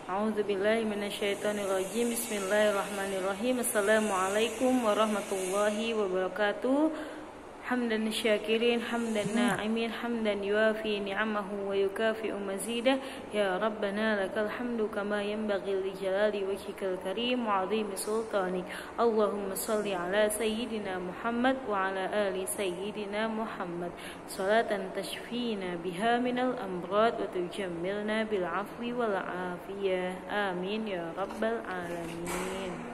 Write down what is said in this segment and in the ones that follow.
A'udzubillahi minasyaitonirrajim. Bismillahirrahmanirrahim. Assalamualaikum warahmatullahi wabarakatuh. Hamdan syakirin, hamdan na'imin, hamdan yuafi ni'amahu wa yukafi'u mazidah. Ya Rabbana lakal hamdu kama yanbaghi li jalali wajhikal karim wa 'azimi sultanik. Allahumma salli ala sayyidina Muhammad wa ala ali sayyidina Muhammad. Salatan tashfina biha minal amrad wa tujammilna bil afwi wal afiyah. Amin ya rabbal alamin.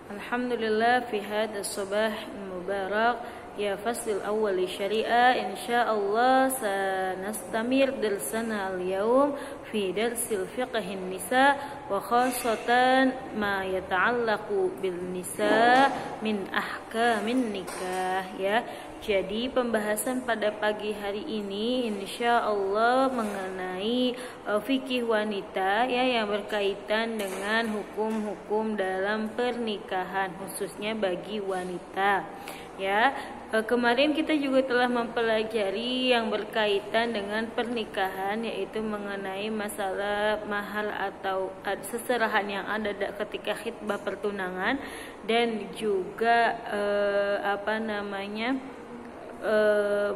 Alhamdulillah fi hadha sabah mubarak ya fasl al-awwal syariah insyaallah sanastamir darsana al-yawm fi darsil fiqhin nisa wa khassatan ma yata'allaqu bil nisa min ahkamin nikah ya. Jadi pembahasan pada pagi hari ini insyaallah mengenai fikih wanita ya, yang berkaitan dengan hukum-hukum dalam pernikahan khususnya bagi wanita ya. Kemarin kita juga telah mempelajari yang berkaitan dengan pernikahan, yaitu mengenai masalah mahar atau seserahan yang ada ketika khitbah pertunangan, dan juga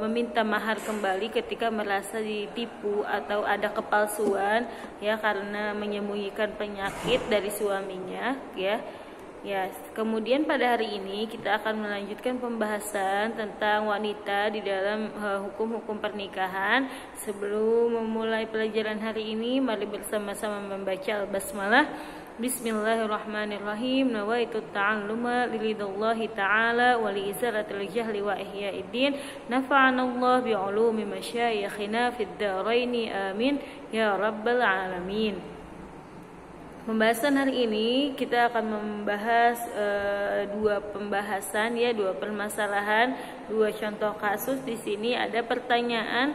meminta mahar kembali ketika merasa ditipu atau ada kepalsuan ya, karena menyembunyikan penyakit dari suaminya ya. Kemudian pada hari ini kita akan melanjutkan pembahasan tentang wanita di dalam hukum-hukum pernikahan. Sebelum memulai pelajaran hari ini, mari bersama-sama membaca al-basmalah. Bismillahirrahmanirrahim. Nawaitu ta'alluma lillahi ta'ala wa li izaratil jahli wa ihya'iddin. Nafa'anallah bi'ulumi masyayikhina fid dharaini amin ya rabbal alamin. Pembahasan hari ini kita akan membahas dua pembahasan ya, dua permasalahan, dua contoh kasus. Di sini ada pertanyaan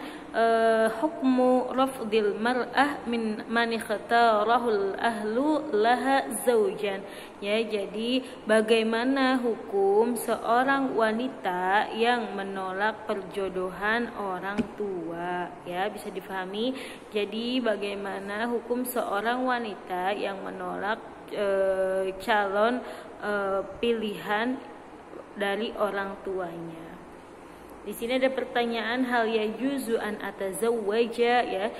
hukmu rafdil mar'ah min man ikhtarahul ahlu laha zaujan ya. Jadi bagaimana hukum seorang wanita yang menolak perjodohan orang tua ya, bisa difahami. Jadi bagaimana hukum seorang wanita yang menolak calon pilihan dari orang tuanya. Di sini ada pertanyaan hal yajuzu an atazawwaja ya.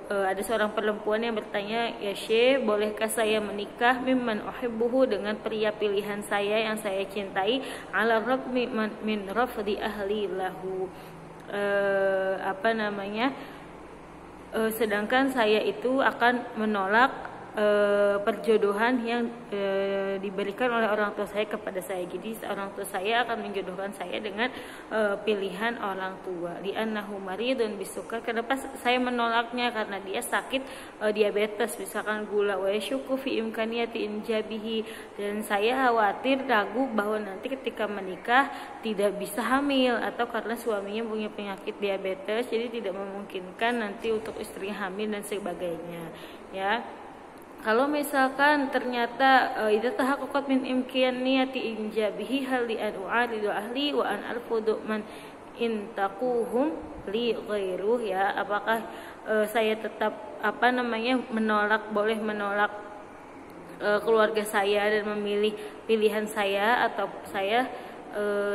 Ada seorang perempuan yang bertanya, ya Syekh, bolehkah saya menikah mimman uhibbuhu, dengan pria pilihan saya yang saya cintai, ala raqmi min rafdi ahli lahu. Sedangkan saya itu akan menolak perjodohan yang diberikan oleh orang tua saya kepada saya. Jadi orang tua saya akan menjodohkan saya dengan pilihan orang tua. Di annahu maridun bisukar. Kenapa saya menolaknya? Karena dia sakit diabetes, misalkan gula, wa yasyuku fi imkaniyati injabihi, dan saya khawatir, ragu bahwa nanti ketika menikah tidak bisa hamil, atau karena suaminya punya penyakit diabetes jadi tidak memungkinkan nanti untuk istri hamil dan sebagainya ya. Kalau misalkan ternyata idza tahaqqaqat min imkaniyati injabihi hal li an u'aridu ahli wa an arfudu man intaquhum li ghairuh ya, apakah saya tetap boleh menolak keluarga saya dan memilih pilihan saya, atau saya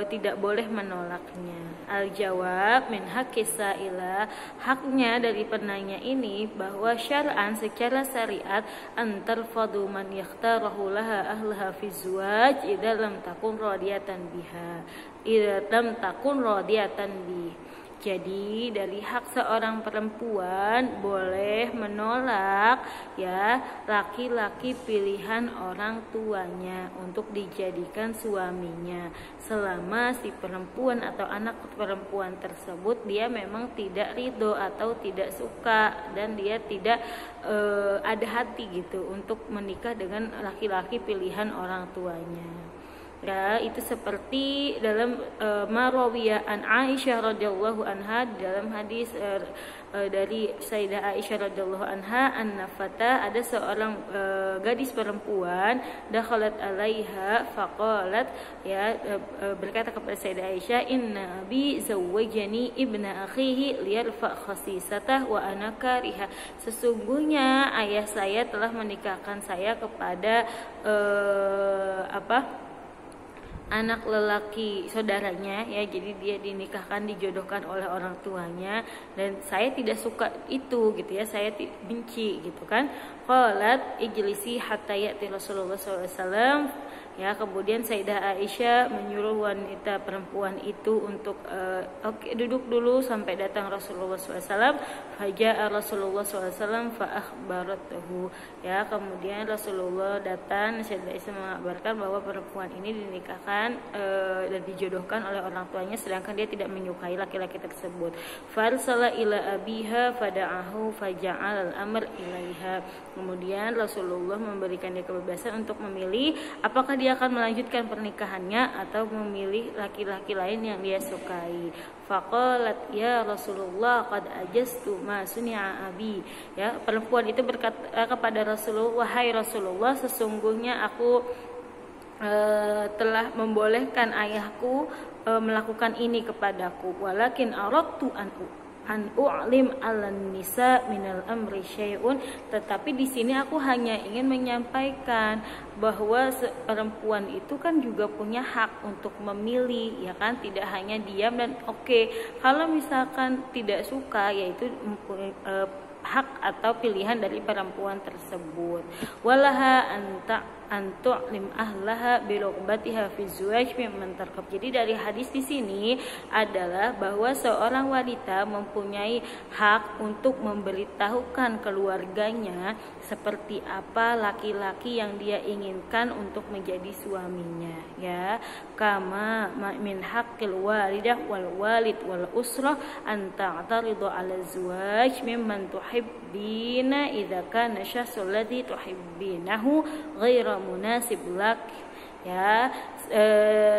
tidak boleh menolaknya. Al-jawab min haqqis sa'ila, haknya dari penanya ini bahwa syar'an secara syariat antarfadu man yakhtarahu laha ahlaha fi zuwaj idza lam takun radiyatan biha. Jadi dari hak seorang perempuan boleh menolak ya laki-laki pilihan orang tuanya untuk dijadikan suaminya, selama si perempuan atau anak perempuan tersebut dia memang tidak ridho atau tidak suka, dan dia tidak ada hati gitu untuk menikah dengan laki-laki pilihan orang tuanya. Ya, itu seperti dalam Marawiyah an Aisyah radhiyallahu anha, dalam hadis dari Sayyidah Aisyah radhiyallahu anha, an-nafata, ada seorang gadis perempuan, dakhalat alaiha faqalat, ya, berkata kepada Sayyidah Aisyah, inna abi zawwajani ibna akhihi liyarfa khasisatah wa ana kariha, sesungguhnya ayah saya telah menikahkan saya kepada anak lelaki saudaranya, ya, jadi dia dinikahkan, dijodohkan oleh orang tuanya, dan saya tidak suka itu gitu ya, saya benci gitu kan. Qalat ijlisi hatta ya'ti Rasulullah SAW, ya, kemudian Sayyidah Aisyah menyuruh wanita perempuan itu untuk duduk dulu sampai datang Rasulullah SAW. Faja'a Rasulullah SAW fa akhbaratuhu, ya, kemudian Rasulullah datang, Sayyidah Aisyah mengabarkan bahwa perempuan ini dinikahkan dan dijodohkan oleh orang tuanya, sedangkan dia tidak menyukai laki-laki tersebut. Farsala ila abiha fada'ahu faja'al al-amr ilaiha, kemudian Rasulullah memberikan dia kebebasan untuk memilih apakah dia akan melanjutkan pernikahannya atau memilih laki-laki lain yang dia sukai. Faqalat ya Rasulullah qad ajastu ma suni'a abi, ya, perempuan itu berkata kepada Rasulullah, wahai Rasulullah, sesungguhnya aku telah membolehkan ayahku melakukan ini kepadaku, walakin aradtu an u'lim 'alan nisa minal amri syai'un, tetapi di sini aku hanya ingin menyampaikan bahwa perempuan itu kan juga punya hak untuk memilih, ya kan, tidak hanya diam dan oke. Kalau misalkan tidak suka, yaitu hak atau pilihan dari perempuan tersebut. Walaha antu'lim ahlaha biluqbatiha fi zuwaj mimman tarkab. Jadi dari hadis di sini adalah bahwa seorang wanita mempunyai hak untuk memberitahukan keluarganya seperti apa laki-laki yang dia inginkan untuk menjadi suaminya, ya. Kama min haqqil walidah wal walid wal usrah an ta'taridu 'ala zuwaj mimman tuhibbina idza kana syakhsul ladzi tuhibbinahu ghaira munasib lak, ya.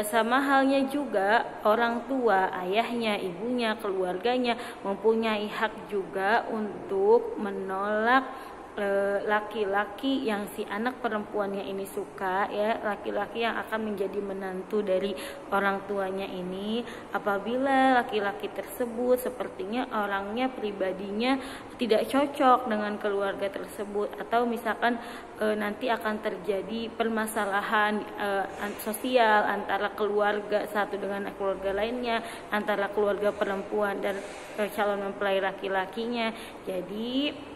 Sama halnya juga orang tua, ayahnya, ibunya, keluarganya mempunyai hak juga untuk menolak laki-laki yang si anak perempuannya ini suka, ya, laki-laki yang akan menjadi menantu dari orang tuanya ini, apabila laki-laki tersebut sepertinya orangnya, pribadinya tidak cocok dengan keluarga tersebut, atau misalkan nanti akan terjadi permasalahan sosial antara keluarga satu dengan keluarga lainnya, antara keluarga perempuan dan calon mempelai laki-lakinya. Jadi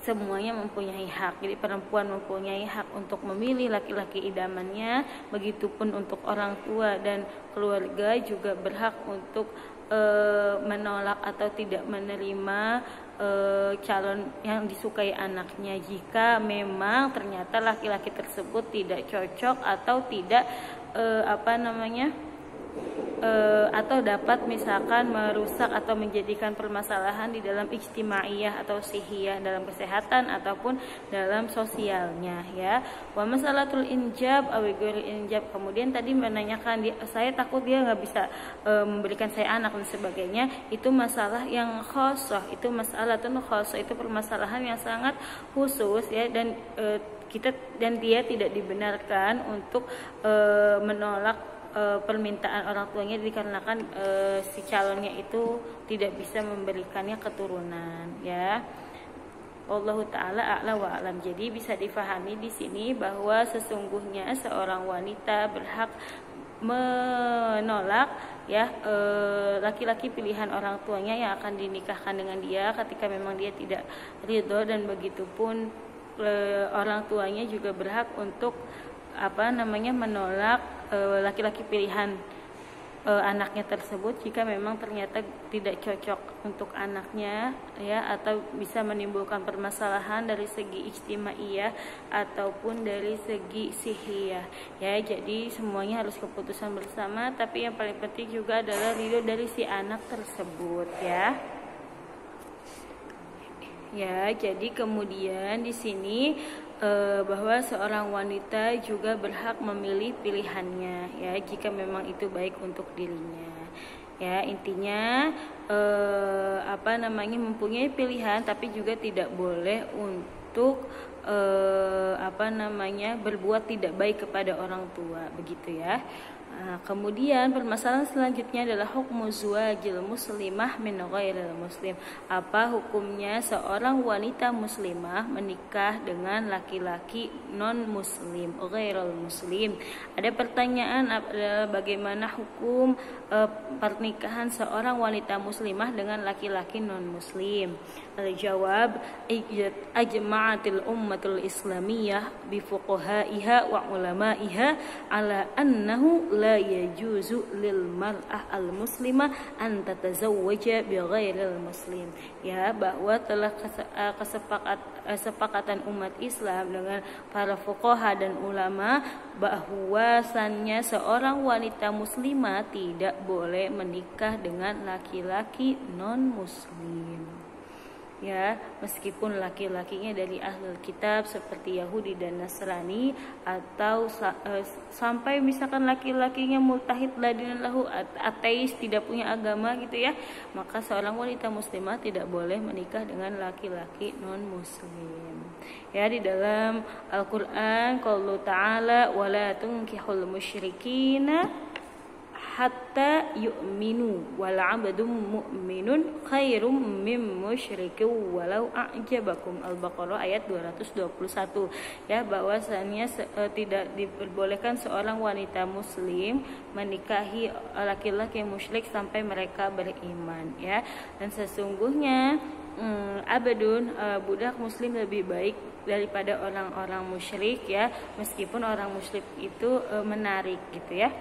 semuanya mempunyai hak. Jadi perempuan mempunyai hak untuk memilih laki-laki idamannya, begitupun untuk orang tua dan keluarga juga berhak untuk menolak atau tidak menerima calon yang disukai anaknya jika memang ternyata laki-laki tersebut tidak cocok atau tidak atau dapat misalkan merusak atau menjadikan permasalahan di dalam ijtimaiyah atau sihiyah, dalam kesehatan ataupun dalam sosialnya, ya. Wa masalatul injab aw ghairil injab, kemudian tadi menanyakan saya takut dia nggak bisa memberikan saya anak dan sebagainya, itu masalah yang khosoh, itu masalatun khosoh, itu permasalahan yang sangat khusus, ya, dan dia tidak dibenarkan untuk menolak permintaan orang tuanya dikarenakan si calonnya itu tidak bisa memberikannya keturunan, ya. Wallahu taala a'la wa alam. Jadi bisa difahami di sini bahwa sesungguhnya seorang wanita berhak menolak, ya, laki-laki pilihan orang tuanya yang akan dinikahkan dengan dia ketika memang dia tidak ridho, dan begitupun orang tuanya juga berhak untuk menolak laki-laki pilihan anaknya tersebut jika memang ternyata tidak cocok untuk anaknya, ya, atau bisa menimbulkan permasalahan dari segi ijtimaiyah ataupun dari segi sihiyah, ya. Jadi semuanya harus keputusan bersama, tapi yang paling penting juga adalah ridho dari si anak tersebut, ya. Ya, jadi kemudian di sini bahwa seorang wanita juga berhak memilih pilihannya, ya, jika memang itu baik untuk dirinya. Ya, intinya mempunyai pilihan, tapi juga tidak boleh untuk berbuat tidak baik kepada orang tua, begitu ya. Nah, kemudian permasalahan selanjutnya adalah hukmu zuwajil muslimah min ghairil muslim. Apa hukumnya seorang wanita muslimah menikah dengan laki-laki non muslim, ghairil muslim? Ada pertanyaan adalah bagaimana hukum pernikahan seorang wanita muslimah dengan laki-laki non muslim? Al-jawab, ajma'atil ummatul islamiyah bi fuqahaiha wa ulamaiha ala annahu la yajuzu lil mar'ah al muslimah an tatazawwaja bi ghairil muslim. Ya, bahwa telah kesepakatan umat Islam dengan para fuqaha dan ulama bahwasannya seorang wanita muslimah tidak boleh menikah dengan laki-laki non muslim. Ya, meskipun laki-lakinya dari ahlul kitab seperti Yahudi dan Nasrani, atau sampai misalkan laki-lakinya multahid ladinallahu, ateis, tidak punya agama gitu ya, maka seorang wanita muslimah tidak boleh menikah dengan laki-laki non muslim. Ya, di dalam Al-Qur'an qaulu ta'ala wala tunkihul musyrikina hatta yu'minu wal 'abdun mu'minun khairum mim musyrikin walau a'jabakum. Al-Baqarah ayat 221. Ya, bahwasannya tidak diperbolehkan seorang wanita muslim menikahi laki-laki musyrik sampai mereka beriman, ya. Dan sesungguhnya abadun, budak muslim lebih baik daripada orang-orang musyrik, ya, meskipun orang musyrik itu menarik gitu ya.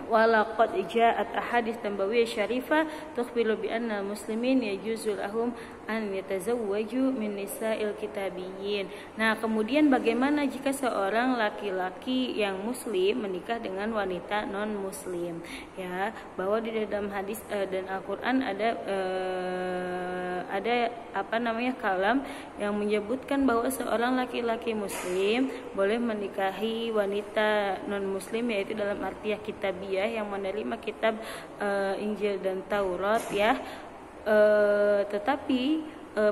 Walaqad ja'at ahadits nabawiyyah syarifah tukhbiru bi anna muslimin yajuzu lahum an yatazawwaju min nisa'il kitabiyyin. Nah, kemudian bagaimana jika seorang laki-laki yang muslim menikah dengan wanita non muslim? Ya, bahwa di dalam hadis dan Al-Qur'an ada kalam yang menyebutkan bahwa seorang laki-laki muslim boleh menikahi wanita non muslim, yaitu dalam artiah kitabiyah yang menerima kitab Injil dan Taurat, ya. Tetapi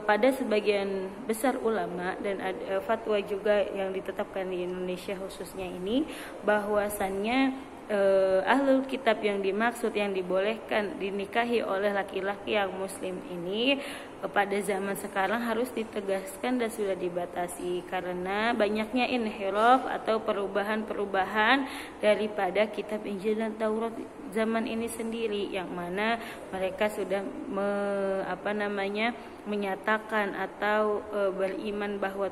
pada sebagian besar ulama dan fatwa juga yang ditetapkan di Indonesia khususnya ini, bahwasannya ahlul kitab yang dimaksud, yang dibolehkan dinikahi oleh laki-laki yang muslim ini pada zaman sekarang harus ditegaskan dan sudah dibatasi karena banyaknya inhiraf atau perubahan-perubahan daripada kitab Injil dan Taurat zaman ini sendiri, yang mana mereka sudah menyatakan atau beriman bahwa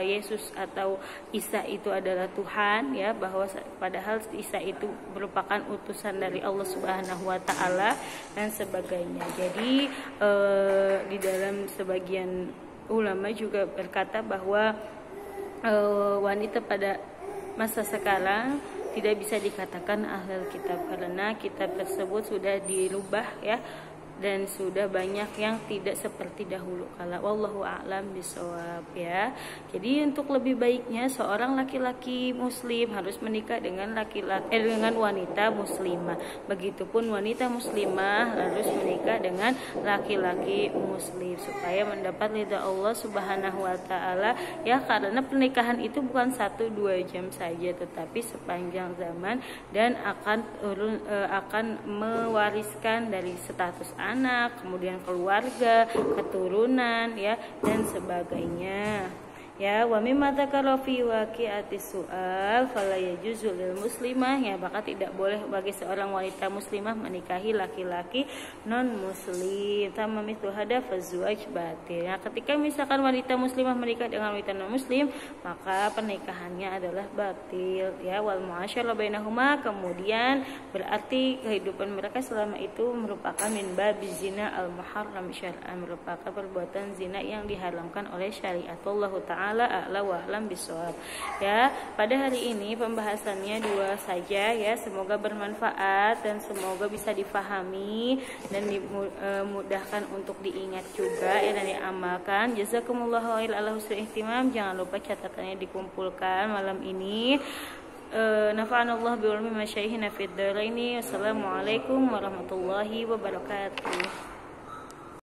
Yesus atau Isa itu adalah Tuhan, ya, bahwa padahal Isa itu merupakan utusan dari Allah Subhanahu wa taala dan sebagainya. Jadi di dalam sebagian ulama juga berkata bahwa wanita pada masa sekarang tidak bisa dikatakan ahlul kitab karena kitab tersebut sudah dirubah, ya, dan sudah banyak yang tidak seperti dahulu kala. Wallahu a'lam bishawab, ya. Jadi untuk lebih baiknya seorang laki-laki muslim harus menikah dengan dengan wanita muslimah. Begitupun wanita muslimah harus menikah dengan laki-laki muslim supaya mendapat ridha Allah Subhanahu wa taala, ya, karena pernikahan itu bukan 1-2 jam saja tetapi sepanjang zaman dan akan mewariskan dari status anak, kemudian keluarga, keturunan, ya, dan sebagainya. Ya, wa mimma dzakara fi waqi'ati su'al fala yajuzu lil muslimah, ya, maka tidak boleh bagi seorang wanita muslimah menikahi laki-laki non muslim. Sama mithlu hada fazwaj batil. Nah, ketika misalkan wanita muslimah menikah dengan wanita non muslim, maka pernikahannya adalah batil, ya. Wal mu'asyarah bainahuma, kemudian berarti kehidupan mereka selama itu merupakan min babi zina al muharram syar'an, merupakan perbuatan zina yang diharamkan oleh syariat Allah Ta'ala. taala a'la wa a'lam bishawab. Ya, pada hari ini pembahasannya 2 saja ya. Semoga bermanfaat dan semoga bisa difahami dan dimudahkan untuk diingat juga ya dan diamalkan. Jazakumullahu khairan ala husnul ihtimam. Jangan lupa catatannya dikumpulkan malam ini. Nafa'anallahu bi ulumi masyayihina fid dharaini. Wassalamualaikum warahmatullahi wabarakatuh.